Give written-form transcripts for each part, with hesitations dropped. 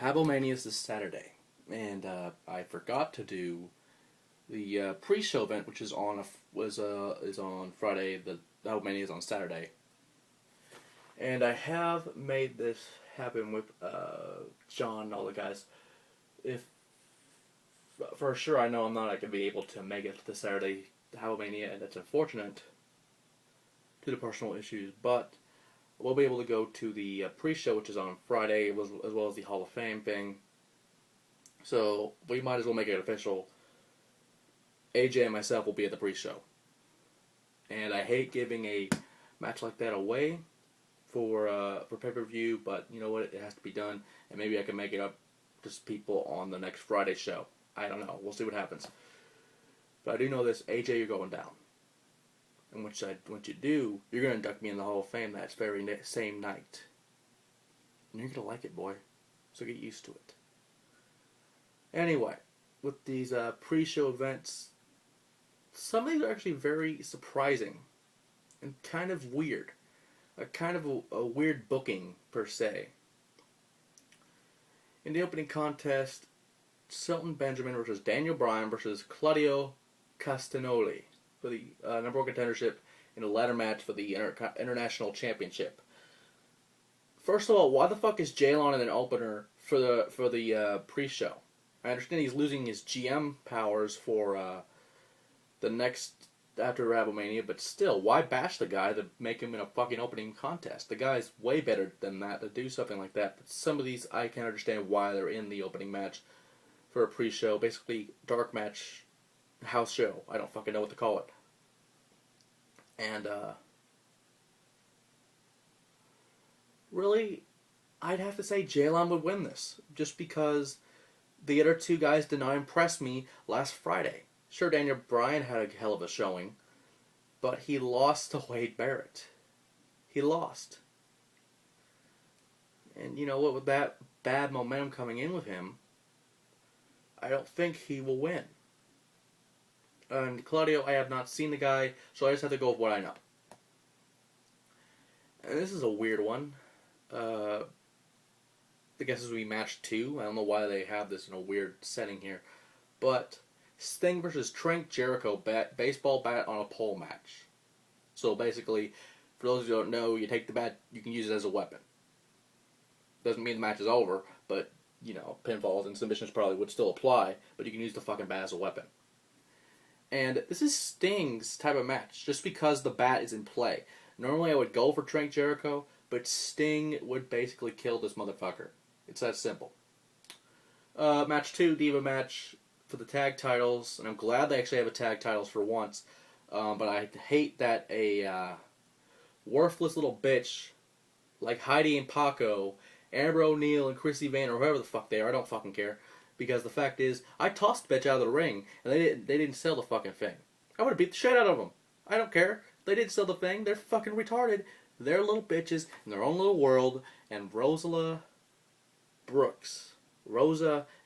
Habbomania is this Saturday, and I forgot to do the pre-show event, which is on is on Friday. The Habbomania is on Saturday, and I have made this happen with John and all the guys. If for sure I know I'm not going to be able to make it this Saturday, Habbomania, and that's unfortunate due to personal issues, but we'll be able to go to the pre-show, which is on Friday, as well as the Hall of Fame thing. So we might as well make it official. AJ and myself will be at the pre-show. And I hate giving a match like that away for pay-per-view, but you know what? It has to be done, and maybe I can make it up to people on the next Friday show. I don't know. We'll see what happens. But I do know this: AJ, you're going down. And once you do, you're going to induct me in the Hall of Fame that very same night. And you're going to like it, boy. So get used to it. Anyway, with these pre-show events, some of these are actually very surprising and kind of weird. Kind of a weird booking, per se. In the opening contest, Shelton Benjamin versus Daniel Bryan versus Claudio Castagnoli for the number one contendership in a ladder match for the International Championship. First of all, why the fuck is Jalon in an opener for the pre-show? I understand he's losing his GM powers for the next after Habbomania, but still, why bash the guy to make him in a fucking opening contest? The guy's way better than that to do something like that. But some of these, I can understand why they're in the opening match for a pre-show, basically dark match. House show. I don't fucking know what to call it. And, really, I'd have to say Jalon would win this. Just because the other two guys did not impress me last Friday. Sure, Daniel Bryan had a hell of a showing, but he lost to Wade Barrett. He lost. And you know what, with that bad momentum coming in with him, I don't think he will win. And Claudio, I have not seen the guy, so I just have to go with what I know. And this is a weird one. I guess this will be match 2. I don't know why they have this in a weird setting here. But Sting versus Trent Jericho baseball bat on a pole match. So basically, for those who don't know, you take the bat, you can use it as a weapon. Doesn't mean the match is over, but, you know, pinfalls and submissions probably would still apply, but you can use the fucking bat as a weapon. And this is Sting's type of match, just because the bat is in play. Normally I would go for Trent Jericho, but Sting would basically kill this motherfucker. It's that simple. Match 2, Diva match for the tag titles, and I'm glad they actually have a tag titles for once, but I hate that a worthless little bitch like Heidi and Paco, Amber O'Neil and Chrissy Vane, or whoever the fuck they are, I don't fucking care. Because the fact is, I tossed the bitch out of the ring, and they didn't sell the fucking thing. I would have beat the shit out of them. I don't care. They didn't sell the thing. They're fucking retarded. They're little bitches in their own little world. And Rosa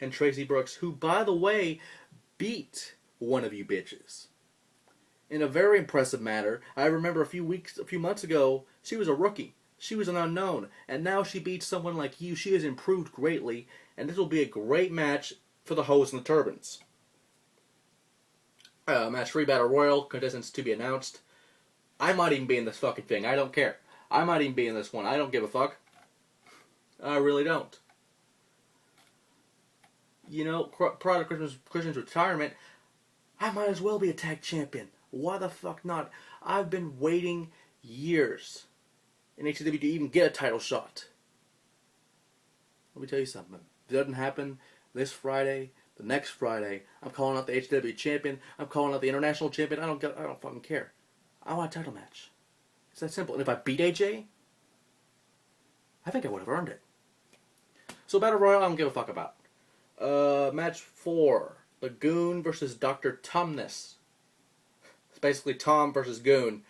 and Tracy Brooks, who, by the way, beat one of you bitches. In a very impressive manner. I remember a few months ago, she was a rookie. She was an unknown, and now she beats someone like you. She has improved greatly, and this will be a great match for the hoes and the turbans. Match 3, Battle Royal, contestants to be announced. I might even be in this fucking thing. I don't care. I might even be in this one. I don't give a fuck. I really don't. You know, prior to Christian's retirement, I might as well be a tag champion. Why the fuck not? I've been waiting years in Hcw to even get a title shot. Let me tell you something. If it doesn't happen this Friday, the next Friday, I'm calling out the Hcw champion. I'm calling out the international champion. I don't fucking care. I want a title match. It's that simple. And if I beat AJ, I think I would have earned it. So Battle Royal, I don't give a fuck about. Match 4, the Goon versus Dr. Tumnus. It's basically Tom versus Goon.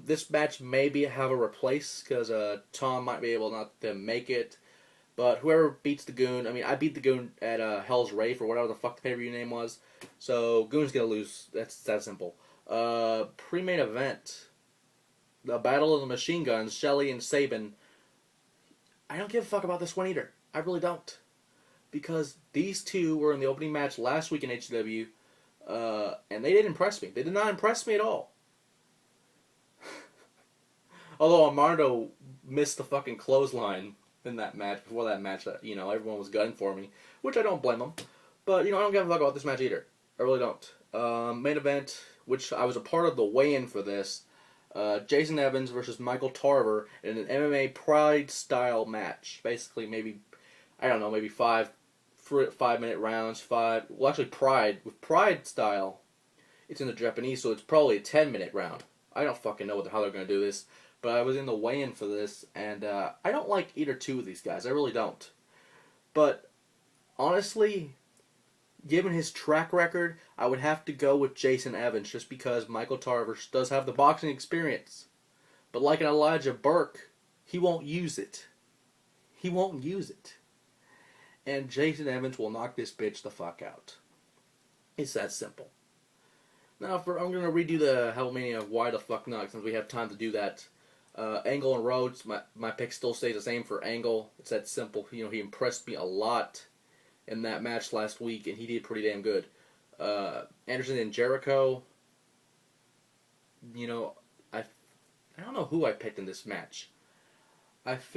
This match maybe have a replace, because Tom might be able not to make it. But whoever beats the Goon, I mean, I beat the Goon at Hell's Rave, or whatever the fuck the pay-per-view name was. So Goon's gonna lose. That's that simple. Pre-main event. The Battle of the Machine Guns, Shelley and Sabin I don't give a fuck about this one either. I really don't. Because these two were in the opening match last week in Hcw, and they didn't impress me. They did not impress me at all. Although Armando missed the fucking clothesline in that match, before that match, everyone was gunning for me, which I don't blame them. But, I don't give a fuck about this match either. I really don't. Main event, which I was a part of the weigh-in for this, Jason Evans versus Michael Tarver in an MMA Pride-style match. Basically, maybe 5-minute rounds, actually Pride. With Pride style, it's in the Japanese, so it's probably a 10-minute round. I don't fucking know how they're going to do this, but I was in the weigh-in for this, and I don't like either two of these guys. I really don't. But, honestly, given his track record, I would have to go with Jason Evans, just because Michael Tarver does have the boxing experience. But like an Elijah Burke, he won't use it. He won't use it. And Jason Evans will knock this bitch the fuck out. It's that simple. Now, I'm going to redo the Habbomania Why the Fuck Not, since we have time to do that. Angle and Rhodes, my pick still stays the same for Angle. It's that simple. He impressed me a lot in that match last week, and he did pretty damn good. Anderson and Jericho, I don't know who I picked in this match. I don't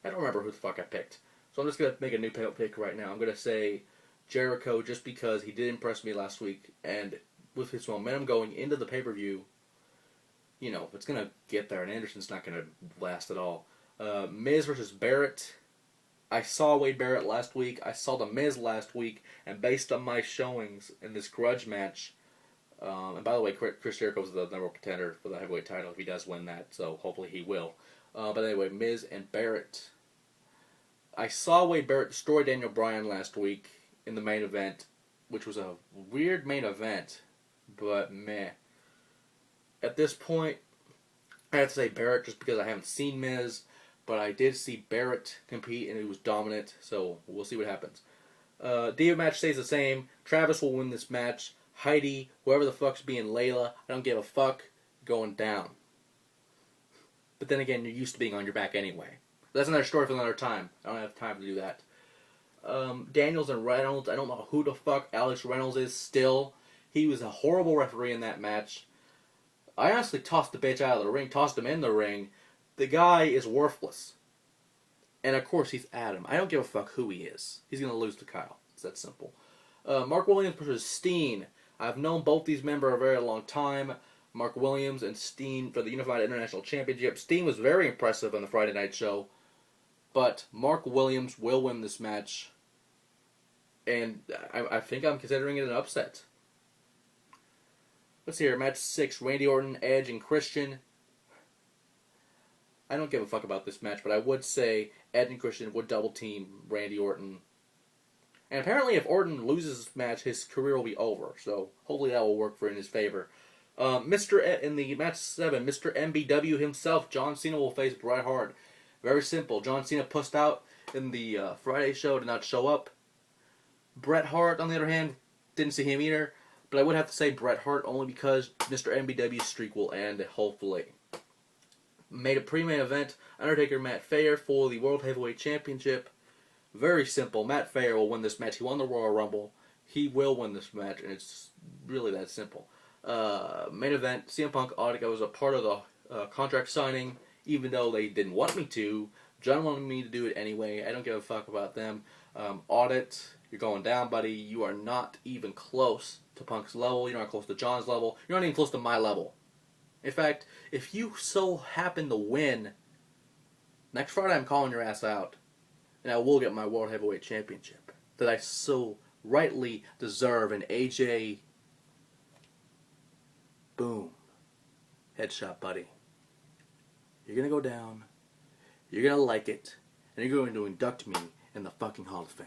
remember who the fuck I picked. So I'm just going to make a new pick right now. I'm going to say Jericho just because he did impress me last week. And with his momentum going into the pay-per-view, it's going to get there. And Anderson's not going to last at all. Miz versus Barrett. I saw Wade Barrett last week. I saw The Miz last week. And based on my showings in this grudge match, and by the way, Chris Jericho is the number one contender for the heavyweight title if he does win that. So hopefully he will. But anyway, Miz and Barrett. I saw Wade Barrett destroy Daniel Bryan last week in the main event, which was a weird main event, but meh. At this point, I have to say Barrett just because I haven't seen Miz, but I did see Barrett compete and he was dominant, so we'll see what happens. Diva match stays the same. Travis will win this match. Heidi, whoever the fuck's being Layla, I don't give a fuck, going down. But then again, you're used to being on your back anyway. That's another story for another time. I don't have time to do that. Daniels and Reynolds, I don't know who the fuck Alex Reynolds is still. He was a horrible referee in that match. I honestly tossed the bitch out of the ring, tossed him in the ring. The guy is worthless. And of course he's Adam. I don't give a fuck who he is. He's going to lose to Kyle. It's that simple. Mark Williams versus Steen. I've known both these men for a very long time. Mark Williams and Steen for the Unified International Championship. Steen was very impressive on the Friday night show. But Mark Williams will win this match. And I think I'm considering it an upset. Let's see here. Match 6. Randy Orton, Edge, and Christian. I don't give a fuck about this match, but I would say Edge and Christian would double team Randy Orton. And apparently if Orton loses this match, his career will be over. So hopefully that will work in his favor. In the match 7, Mr. MBW himself, John Cena, will face Bret Hart. Very simple. John Cena pussed out in the Friday show, did not show up. Bret Hart, on the other hand, didn't see him either. But I would have to say Bret Hart only because Mr. MBW's streak will end, hopefully. Made a pre-main event, Undertaker Matt Fair for the World Heavyweight Championship. Very simple. Matt Fair will win this match. He won the Royal Rumble. He will win this match, and it's really that simple. Main event, CM Punk Audit. I was a part of the contract signing, even though they didn't want me to. John wanted me to do it anyway. I don't give a fuck about them. Audit, you're going down, buddy. You are not even close to Punk's level. You're not close to John's level. You're not even close to my level. In fact, if you so happen to win, next Friday I'm calling your ass out. And I will get my World Heavyweight Championship that I so rightly deserve. And AJ, boom, headshot, buddy. You're going to go down, you're going to like it, and you're going to induct me in the fucking Hall of Fame.